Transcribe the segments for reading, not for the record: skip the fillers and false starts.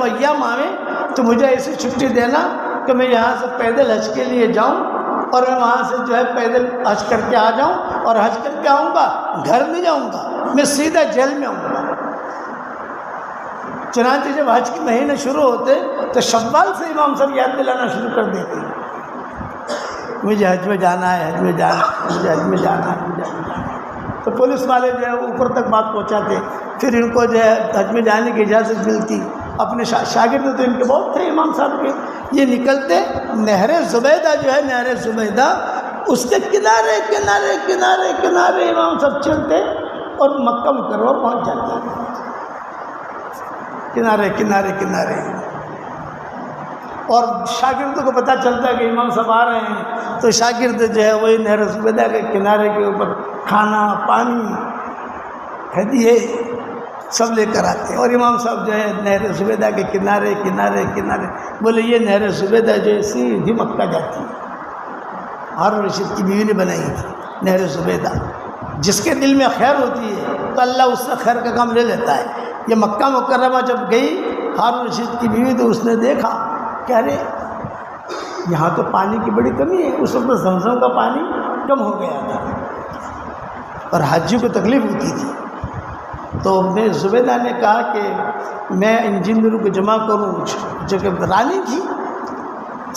جب ایام آئیں تو مجھے ایسی چھٹی دینا کہ میں یہاں سے پیدل حج کے لیے جاؤں اور میں وہاں سے جو ہے پیدل حج کر کے آ جاؤں، اور حج کر کے آؤں گا، گھر نہیں جاؤں گا، میں سیدھا جیل میں آؤں گا۔ چنانچہ جب حج کے مہینے شروع ہوتے تو شوال سے امام صاحب یاد دلانا شروع کر دیتے، مجھے حج میں جانا ہے، حج میں جانا ہے، مجھے حج میں جانا ہے، مجھے حج میں جانا ہے۔ تو پولیس والے جو ہے اوپر تک بات پہنچاتے، پھر ان کو جو ہے حج میں جانے کی اجازت ملتی۔ اپنے شاگرد تو ان کے بہت تھے امام صاحب کے، یہ نکلتے نہر زبیدہ جو ہے، نہر زبیدہ، اس کے کنارے کنارے کنارے کنارے امام صاحب چلتے اور مکہ مکرمہ پہنچ جاتے، کنارے کنارے کنارے۔ اور شاگردوں کو پتہ چلتا ہے کہ امام صاحب آ رہے ہیں تو شاگرد جو ہے وہی نہر زبیدہ کے کنارے کے اوپر کھانا پانی ہدیے سب لے کر آتے ہیں، اور امام صاحب جو ہے نہر زبیدہ کے کنارے کنارے کنارے، بولے یہ نہر زبیدہ جو ہے سیدھی مکہ جاتی ہے، ہارون رشید کی بیوی نے بنائی تھی نہر زبیدہ۔ جس کے دل میں خیر ہوتی ہے تو اللہ اس سے خیر کا کام لے لیتا ہے۔ یہ مکہ مکرمہ جب گئی ہارون رشید کی بیوی تو اس نے دیکھا کہ ارے یہاں تو پانی کی بڑی کمی ہے، اس وقت زمزم کا پانی کم ہو گیا تھا اور حاجیوں کو تکلیف ہوتی تھی۔ تو میں زبیدہ نے کہا کہ میں انجینئروں کو جمع کروں، جو کہ رانی تھی،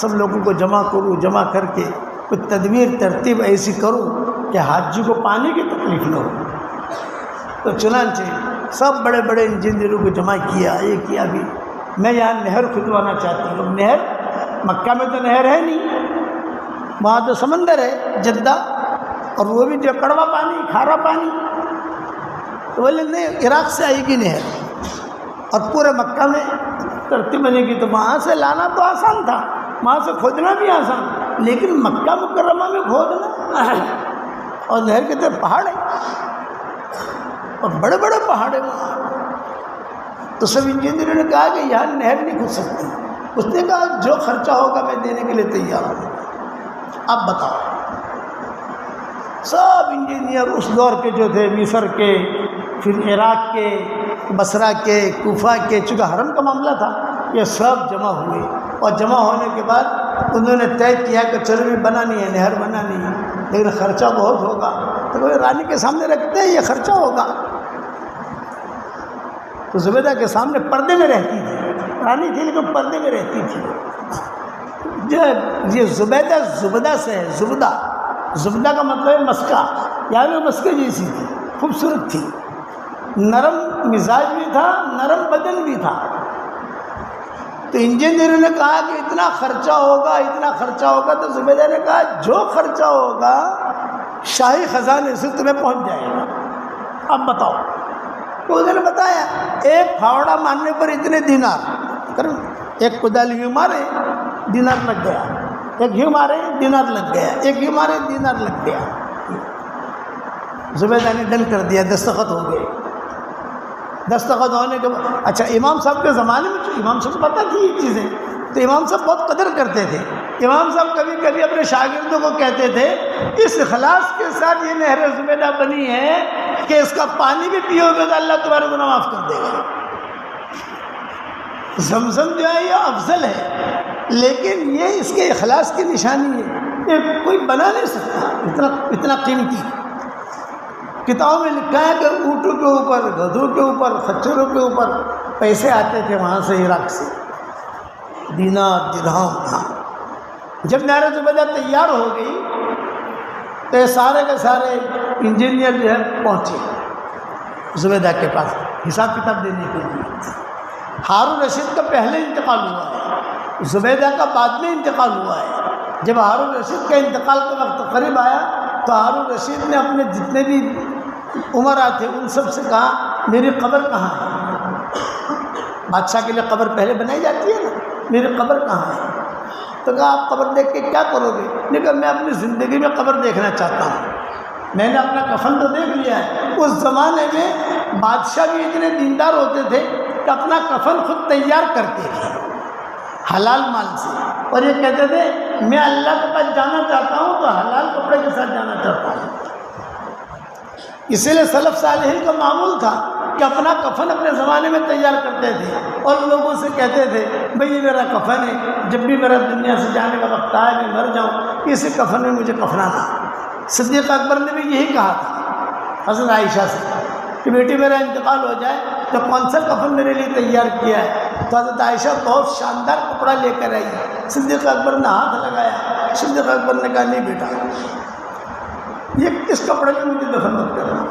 سب لوگوں کو جمع کروں، جمع کر کے کچھ تدبیر ترتیب ایسی کروں کہ حاجیوں کو پانی کی تکلیف نہ ہو۔ تو چنانچہ سب بڑے بڑے انجینئروں کو جمع کیا، یہ کیا بھی میں یہاں نہر کھدوانا چاہتی ہوں۔ نہر مکہ میں تو نہر ہے نہیں، وہاں تو سمندر ہے جدہ، اور وہ بھی جو کڑوا پانی کھارا پانی، تو بولے نہیں عراق سے آئے گی نہر اور پورے مکہ میں ترتیب بنے گی، تو وہاں سے لانا تو آسان تھا، وہاں سے کھودنا بھی آسان، لیکن مکہ مکرمہ میں کھودنا اور نہر کے طرف پہاڑ ہے اور بڑے بڑے پہاڑ ہیں وہاں۔ تو سب انجینئروں نے کہا کہ یہاں نہر نہیں کھود سکتی۔ اس نے کہا جو خرچہ ہوگا میں دینے کے لیے تیار ہوں، اب بتاؤ۔ سب انجینئر اس دور کے جو تھے، مصر کے، پھر عراق کے، بصرہ کے، کوفہ کے، چونکہ حرم کا معاملہ تھا، یہ سب جمع ہوئے، اور جمع ہونے کے بعد انہوں نے طے کیا کہ چلو بھی بنانی ہے، نہر بنانی ہے، لیکن خرچہ بہت ہوگا۔ تو وہ رانی کے سامنے رکھتے ہیں یہ خرچہ ہوگا، تو زبیدہ کے سامنے پردے میں رہتی تھی، رانی تھی لیکن پردے میں رہتی تھی۔ جو یہ زبیدہ زبدہ سے ہے، زبدہ، زبدہ کا مطلب ہے مسکہ، یعنی وہ مسکے جیسی تھی، خوبصورت تھی، نرم مزاج بھی تھا، نرم بدن بھی تھا۔ تو انجینئروں نے کہا کہ اتنا خرچہ ہوگا، اتنا خرچہ ہوگا، تو زبیدہ نے کہا جو خرچہ ہوگا شاہی خزانے سے تمہیں پہنچ جائے گا، اب بتاؤ۔ تو انہوں نے بتایا ایک پھاوڑا مارنے پر اتنے دینار، ایک کدال یوں مارے دینار لگ گیا، ایک یوں مارے دینار لگ گیا، ایک یوں مارے دینار لگ گیا۔ زبیدہ نے ڈن کر دیا، دستخط ہو گئے۔ دستخط ہونے کے بعد اچھا امام صاحب کے زمانے میں امام صاحب کو پتہ تھی یہ چیزیں، تو امام صاحب بہت قدر کرتے تھے۔ امام صاحب کبھی کبھی اپنے شاگردوں کو کہتے تھے اس اخلاص کے ساتھ یہ نہر زبیدہ بنی ہے کہ اس کا پانی بھی پیو گے تو اللہ تمہارے گناہ معاف کر دے گا۔ زمزم جو ہے یہ افضل ہے، لیکن یہ اس کے اخلاص کی نشانی ہے، یہ کوئی بنا نہیں سکتا اتنا قیمتی۔ کتابوں میں لکھا ہے کہ اونٹوں کے اوپر، گدھوں کے اوپر، خچروں کے اوپر پیسے آتے تھے وہاں سے، عراق سے، دینار درہم۔ ہاں جب نہر زبیدہ تیار ہو گئی تو یہ سارے کے سارے انجینئر جو ہے پہنچے زبیدہ کے پاس حساب کتاب دینے کے لیے۔ ہارون رشید کا پہلے انتقال ہوا ہے، زبیدہ کا بعد میں انتقال ہوا ہے۔ جب ہارون رشید کا انتقال کا وقت قریب آیا تو ہارون رشید نے اپنے جتنے بھی عمرا تھے ان سب سے کہا میری قبر کہاں ہے؟ بادشاہ کے لیے قبر پہلے بنائی جاتی ہے نا، میری قبر کہاں ہے؟ تو کہا آپ قبر دیکھ کے کیا کرو گے؟ لیکن میں اپنی زندگی میں قبر دیکھنا چاہتا ہوں، میں نے اپنا کفن تو دیکھ لیا ہے۔ اس زمانے میں بادشاہ بھی اتنے دیندار ہوتے تھے کہ اپنا کفن خود تیار کرتے تھے حلال مال سے، اور یہ کہتے تھے میں اللہ کے پاس جانا چاہتا ہوں تو حلال کپڑے کے ساتھ جانا چاہتا ہوں۔ اسی لیے سلف صالحین کا معمول تھا کہ اپنا کفن اپنے زمانے میں تیار کرتے تھے اور لوگوں سے کہتے تھے بھئی یہ میرا کفن ہے، جب بھی میرا دنیا سے جانے کا وقت آئے میں مر جاؤں اسی کفن میں مجھے کفنانا۔ صدیق اکبر نے بھی یہی کہا تھا حضرت عائشہ سے کہ بیٹی میرا انتقال ہو جائے تو کون سا کفن میرے لیے تیار کیا ہے؟ تو حضرت عائشہ بہت شاندار کپڑا لے کر آئی، صدیق اکبر نے ہاتھ لگایا، صدیق اکبر نے کہا نہیں بیٹا یہ اس کپڑے میں مجھے دفن مت کرنا،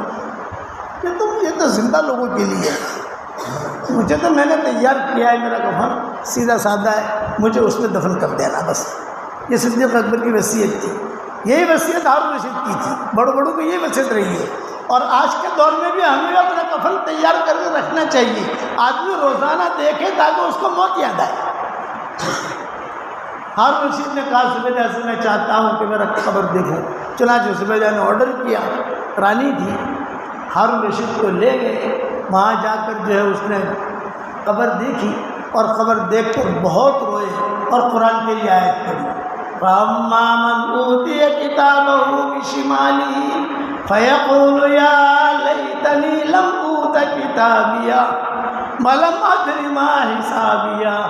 یہ تو زندہ لوگوں کے لیے ہے، مجھے تو میں نے تیار کیا ہے میرا کفن سیدھا سادہ ہے، مجھے اس میں دفن کر دینا بس۔ یہ صدیق اکبر کی وصیت تھی، یہی وصیت ہارون رشید کی تھی، بڑوں بڑوں کی یہی وصیت رہی ہے۔ اور آج کے دور میں بھی ہمیں اپنا کفن تیار کر کے رکھنا چاہیے، آدمی روزانہ دیکھے تاکہ اس کو موت یاد آئے۔ ہارون رشید نے کہا زبیدہ سے میں چاہتا ہوں کہ میرا قبر دیکھوں، چنانچہ زبیدہ نے آرڈر کیا، رانی تھی، ہارون رشید کو لے گئے، وہاں جا کر جو ہے اس نے قبر دیکھی اور قبر دیکھ کر بہت روئے اور قرآن کی یہ آیت پڑھی فَأَمَّا مَنْ أُوتِيَ كِتَابَهُ بِشِمَالِهِ فَيَقُولُ يَا لَيْتَنِي لَمْ أُوتَ كِتَابِيَهْ وَلَمْ أَدْرِ مَا حِسَابِيَهْ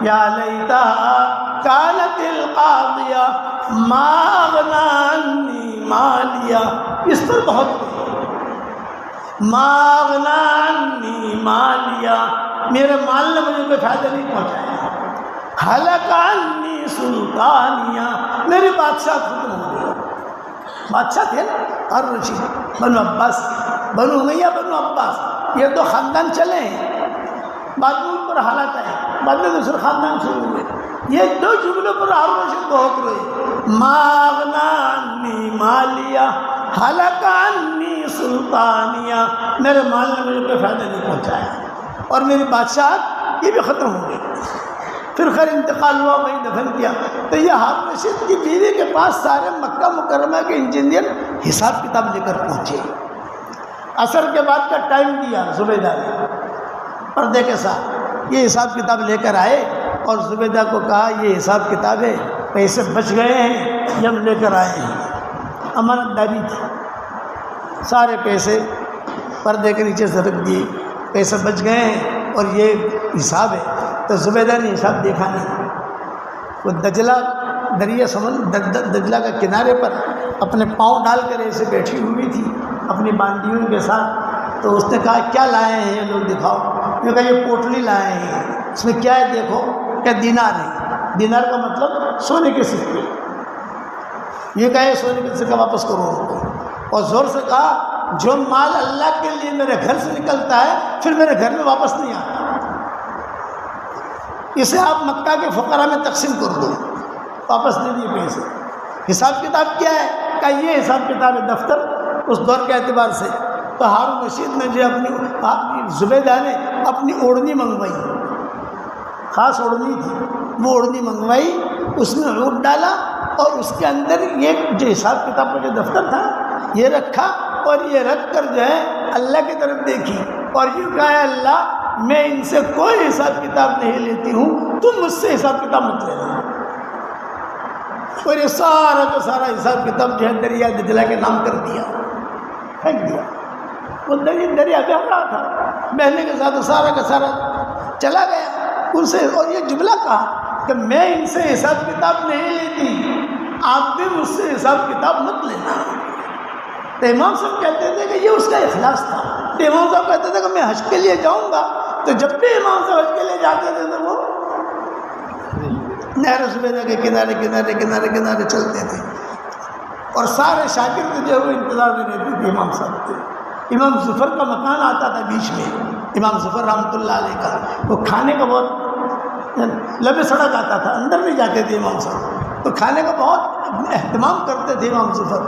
يَا لَيْتَهَا كَانَتِ الْقَاضِيَةَ مَا أَغْنَىٰ عَنِّي مَالِيَهْ، اس پر بہت مَا أَغْنَىٰ عَنِّي مَالِيَهْ، میرے مال نے مجھے کوئی فائدہ نہیں پہنچایا، هَلَكَ عَنِّي سُلْطَانِيَهْ، میری بادشاہ ختم ہو گئی۔ بادشاہ تھے نا ہارون رشید، بنو عباس، بنو امیہ بنو عباس، یہ دو خاندان چلے ہیں، بعد میں ان پر حالات آئے، بعد میں دوسرے خاندان شروع ہوئے، یہ دو جملوں پر ہارون رشید بہت روئے، ما اغنیٰ عنی مالیہ ہلک عنی سلطانیہ، میرے مال نے مجھے کوئی فائدہ نہیں پہنچایا اور میری بادشاہت یہ بھی ختم ہو گئی۔ پھر خیر انتقال ہوا، وہیں دفن کیا۔ تو یہ ہارون رشید کی بیوی کے پاس سارے مکہ مکرمہ کے انجینئر حساب کتاب لے کر پہنچے، عصر کے بعد کا ٹائم دیا زبیدہ نے پردے کے ساتھ، یہ حساب کتاب لے کر آئے اور زبیدہ کو کہا یہ حساب کتاب ہے، پیسے بچ گئے ہیں یہ ہم لے کر آئے ہیں، امانت داری تھی، سارے پیسے پردے کے نیچے سے رکھ دیے، پیسے بچ گئے ہیں اور یہ حساب ہے۔ تو زبیدہ نے حساب دیکھا نہیں، وہ دجلہ دریا دجلہ کے کنارے پر اپنے پاؤں ڈال کر ایسے بیٹھی ہوئی تھی اپنی باندیوں کے ساتھ۔ تو اس نے کہا کیا لائے ہیں یہ لوگ دکھاؤ، یہ کہا یہ پوٹلی لائے ہیں، اس میں کیا ہے دیکھو، کیا دینار ہے، دینار کا مطلب سونے کے سکے، یہ کہا یہ سونے کے سکہ واپس کرو ان کو، اور زور سے کہا جو مال اللہ کے لیے میرے گھر سے نکلتا ہے پھر میرے گھر میں واپس نہیں آتا، اسے آپ مکہ کے فقراء میں تقسیم کر دو، واپس نہیں دیے پیسے۔ حساب کتاب کیا ہے؟ کہ یہ حساب کتاب ہے دفتر اس دور کے اعتبار سے۔ تو ہارون رشید نے جو اپنی زبیدہ نے اپنی اوڑھنی منگوائی، خاص اوڑھنی تھی، وہ اوڑھنی منگوائی، اس میں اونٹ ڈالا اور اس کے اندر یہ جو حساب کتاب کا جو دفتر تھا یہ رکھا، اور یہ رکھ کر جو ہے اللہ کی طرف دیکھی اور یہ کہا ہے اللہ میں ان سے کوئی حساب کتاب نہیں لیتی ہوں، تم مجھ سے حساب کتاب مت لینا۔ اور یہ سارا کا سارا حساب کتاب جو ہے دریا دجلہ کے نام کر دیا، پھینک دیا، وہ دریا بہہ رہا تھا، بہنے کے ساتھ سارا کا سارا چلا گیا ان سے۔ اور یہ جملہ کہا کہ میں ان سے حساب کتاب نہیں لیتی، آپ بھی مجھ سے حساب کتاب مت لینا۔ تو امام صاحب کہتے تھے کہ یہ اس کا اخلاص تھا۔ تو امام صاحب کہتے تھے کہ میں حج کے لیے جاؤں گا، تو جب بھی امام صاحب حج کے لیے جاتے تھے تو وہ نہر زبیدہ کے کنارے کنارے کنارے کنارے چلتے تھے، اور سارے شاگرد جو ہے وہ انتظار میں رہتے تھے امام صاحب کے۔ امام ظفر کا مکان آتا تھا بیچ میں، امام ظفر رحمۃ اللہ علیہ کا، وہ کھانے کا بہت لمبے سڑک آتا تھا، اندر نہیں جاتے تھے امام صاحب، تو کھانے کا بہت اہتمام کرتے تھے امام ظفر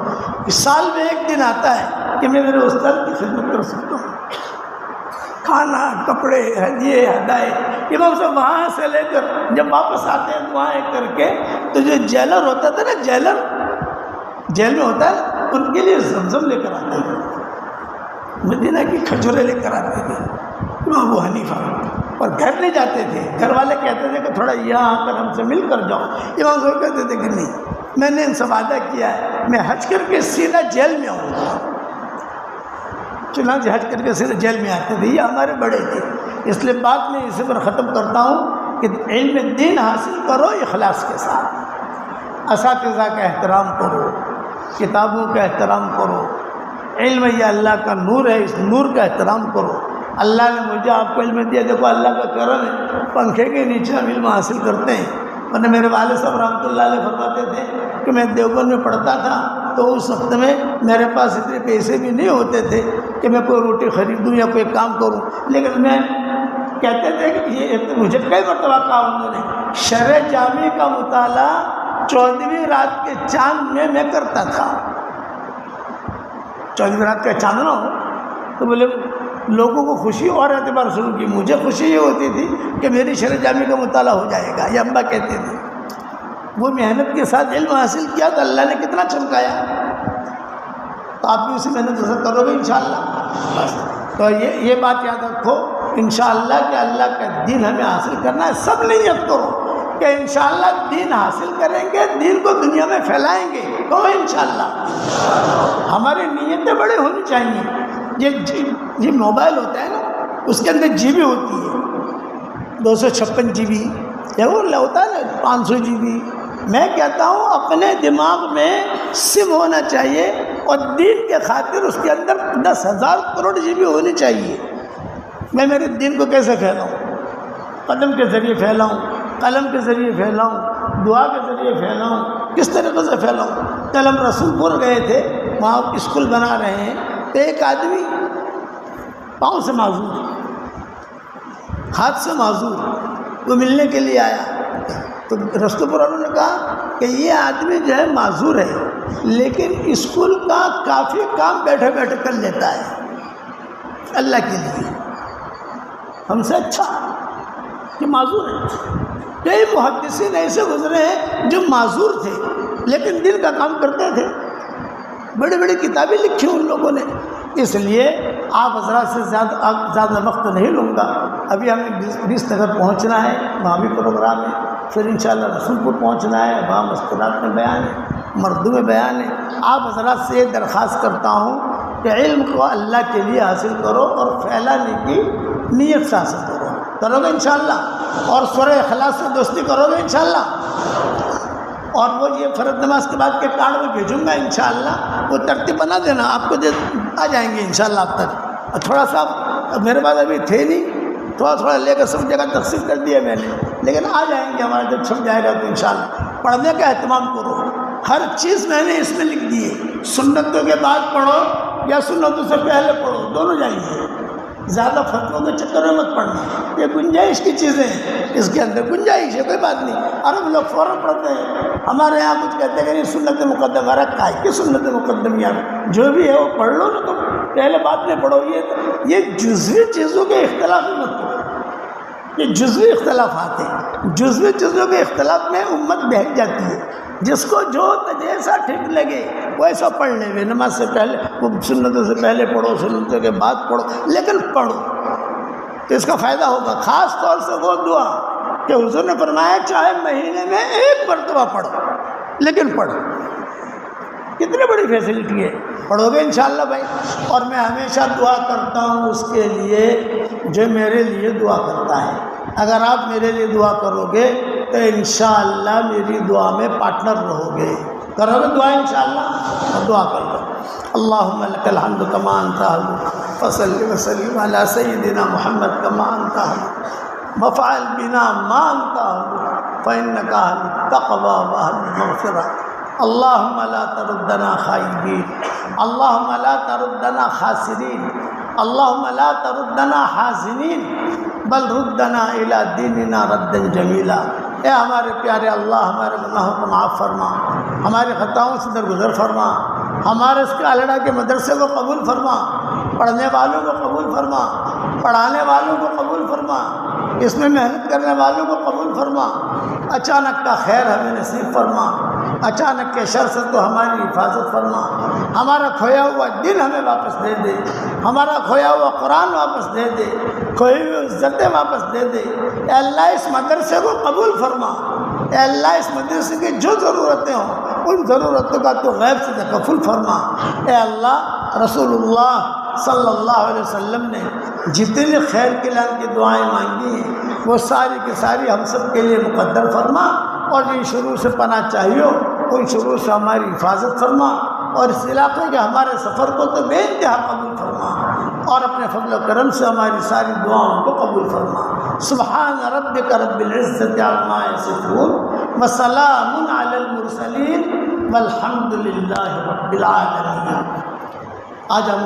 کہ سال میں ایک دن آتا ہے کہ میں میرے استاد کی خدمت کر سکتا ہوں، کھانا، کپڑے، ہدیے، ہدایے۔ امام صاحب وہاں سے لے کر جب واپس آتے ہیں وہاں ایک کر کے، تو جو جیلر ہوتا تھا نا، جیلر جیل میں ہوتا ہے، ان کے لیے زمزم لے کر آتے تھے، مدینہ کی کھجورے لے کر آتے تھے امام ابو حنیفہ، اور گھر نہیں جاتے تھے، گھر والے کہتے تھے کہ تھوڑا یہاں آ کر ہم سے مل کر جاؤ، امام صاحب کہتے تھے کہ نہیں، میں نے ان سے وعدہ کیا ہے میں حج کر کے سیدھا جیل میں آؤں گا۔ چنانچہ حج کر کے سیدھے جیل میں آتے تھے. یہ ہمارے بڑے تھے. اس لیے بات میں اسی پر ختم کرتا ہوں کہ علم دین حاصل کرو اخلاص کے ساتھ. اساتذہ کا احترام کرو، کتابوں کا احترام کرو. علم یہ اللہ کا نور ہے، اس نور کا احترام کرو. اللہ نے مجھے آپ کو علم دیا، دیکھو اللہ کا کرم ہے، پنکھے کے نیچے ہم علم حاصل کرتے ہیں. ورنہ میرے والد صاحب رحمۃ اللہ علیہ فرماتے تھے کہ میں دیوبند میں پڑھتا تھا تو اس وقت میں میرے پاس اتنے پیسے بھی نہیں ہوتے تھے کہ میں کوئی روٹی خریدوں یا کوئی کام کروں. لیکن میں کہتے تھے کہ یہ مجھے کئی مرتبہ کہا انہوں نے، شرح جامع کا مطالعہ 14ویں رات کے چاند میں کرتا تھا. 14ویں رات کا چاند نہ ہو تو بولے لوگوں کو خوشی اور اعتبار شروع کی. مجھے خوشی یہ ہوتی تھی کہ میری شرح جامع کا مطالعہ ہو جائے گا، یہ ابا کہتے تھے. وہ محنت کے ساتھ علم حاصل کیا تو اللہ نے کتنا چمکایا. تو آپ بھی اسی محنت سے کرو گے انشاءاللہ. بس تو یہ بات یاد رکھو انشاءاللہ کہ اللہ کا دین ہمیں حاصل کرنا ہے. سب نیت کرو کہ انشاءاللہ دین حاصل کریں گے، دین کو دنیا میں پھیلائیں گے. کہو انشاءاللہ. ہماری نیتیں بڑی ہونی چاہیے. یہ موبائل ہوتا ہے نا، اس کے اندر جی بی ہوتی ہے 256 GB، یا وہ ہوتا ہے نا 500 GB. میں کہتا ہوں اپنے دماغ میں سم ہونا چاہیے اور دین کے خاطر اس کے اندر 10,000 کروڑ GB ہونی چاہیے. میں میرے دین کو کیسے پھیلاؤں؟ قدم کے ذریعے پھیلاؤں، قلم کے ذریعے پھیلاؤں، دعا کے ذریعے پھیلاؤں. کس طریقے سے پھیلاؤں؟ کل ہم رسول پور گئے تھے، وہاں اسکول بنا رہے ہیں تو ایک آدمی پاؤں سے معذور، ہاتھ سے معذور، وہ ملنے کے لیے آیا. تو رسول پور والوں نے کہا کہ یہ آدمی جو ہے معذور ہے لیکن اسکول کا کافی کام بیٹھے بیٹھے کر لیتا ہے اللہ کے لیے. ہم سے اچھا کہ معذور ہے. کئی محدثین ایسے گزرے ہیں جو معذور تھے لیکن دل کا کام کرتے تھے. بڑی بڑی کتابیں لکھی ان لوگوں نے. اس لیے آپ حضرات سے زیادہ وقت نہیں لوں گا. ابھی ہمیں 20 نگر پہنچنا ہے، وہاں بھی پروگرام ہے. پھر انشاءاللہ رسول پور پہنچنا ہے، وہاں مسکرات میں بیان ہے، مردوں میں بیان ہے. آپ حضرات سے یہ درخواست کرتا ہوں کہ علم کو اللہ کے لیے حاصل کرو اور پھیلانے کی نیت سے حاصل کرو گے انشاءاللہ. اور سورہ اخلاص سے دوستی کرو گے انشاءاللہ. اور وہ یہ فرض نماز کے بعد کے کارڈ میں بھیجوں گا انشاءاللہ، وہ ترتیب بنا دینا، آپ کو آ جائیں گے انشاءاللہ اب تک. تھوڑا سا میرے پاس ابھی تھے نہیں، تھوڑا لے کر سب جگہ تقسیم کر دیا میں نے، لیکن آ جائیں گے ہمارا جب چھپ جائے گا تو انشاءاللہ. پڑھنے کا اہتمام کرو. ہر چیز میں نے اس میں لکھ دی ہے. سنتوں کے بعد پڑھو یا سنتوں سے پہلے پڑھو، دونوں جائیے. زیادہ فتووں کے چکر میں مت پڑھنا. یہ گنجائش کی چیزیں ہیں، اس کے اندر گنجائش ہے، کوئی بات نہیں. عرب لوگ فوراً پڑھتے ہیں. ہمارے یہاں کچھ کہتے ہیں کہ یہ سنت مقدم رکھا ہے کہ سنت مقدم یار جو بھی ہے وہ پڑھ لو نا، تو پہلے بات میں پڑھو. یہ جزوی چیزوں کے اختلاف مت پڑھو. یہ جزوی اختلافات ہیں. جزوی چیزوں کے اختلاف میں امت بہک جاتی ہے. جس کو جو جیسا ٹھیک لگے ویسا پڑھ لے. وے نماز سے پہلے وہ سنتوں سے پہلے پڑھو، سنتوں کے بعد پڑھو، لیکن پڑھو تو اس کا فائدہ ہوگا. خاص طور سے وہ دعا کہ حضور نے فرمایا چاہے مہینے میں 1 مرتبہ پڑھو لیکن پڑھو. کتنی بڑی فیسلٹی ہے. پڑھو گے انشاءاللہ بھائی. اور میں ہمیشہ دعا کرتا ہوں اس کے لیے جو میرے لیے دعا کرتا ہے. اگر آپ میرے لیے دعا کرو گے تو انشاءاللہ میری دعا میں پارٹنر رہو گے. کرو گے دعا انشاءاللہ؟ اور دعا کر لو. اللہم لک الحمد کما انت اہل فصلی وسلم علی سیدنا محمد کما انت اہل وفعل بنا ما انت اہل فانک اہل التقوی واہل المغفرہ. اللہم لا تردنا خائبین، اللہم لا تردنا خاسرین، اللہم لا تردنا حازنین بل ردنا الی دیننا ردا جمیلا. اے ہمارے پیارے اللہ، ہمارے گناہوں کو معاف فرما، ہمارے خطاؤں سے درگزر فرما، ہمارے اس کے الڑا کے مدرسے کو قبول فرما، پڑھنے والوں کو قبول فرما، پڑھانے والوں کو قبول فرما، اس میں محنت کرنے والوں کو قبول فرما. اچانک کا خیر ہمیں نصیب فرما، اچانک کے شر سے تو ہماری حفاظت فرما. ہمارا کھویا ہوا دل ہمیں واپس دے دے، ہمارا کھویا ہوا قرآن واپس دے دے، کھوئی ہوئی عزتیں واپس دے دے. اے اللہ اس مدرسے کو قبول فرما. اے اللہ اس مدرسے کی جو ضرورتیں ہوں ان ضرورتوں کا تو غیب سے تکفل فرما. اے اللہ رسول اللہ صلی اللہ علیہ وسلم نے جتنے خیر کے لان کی دعائیں مانگی ہیں وہ ساری کی ساری ہم سب کے لیے مقدر فرما، اور جن شروع سے پناہ چاہیے ان شروع سے ہماری حفاظت فرما، اور اس علاقے کے ہمارے سفر کو تو بے انتہا قبول فرما، اور اپنے فضل و کرم سے ہماری ساری دعاؤں کو قبول فرما۔ سبحان ربک رب العزت عما یصفون وسلام علی المرسلین والحمد للہ رب العالمین۔ آج ہم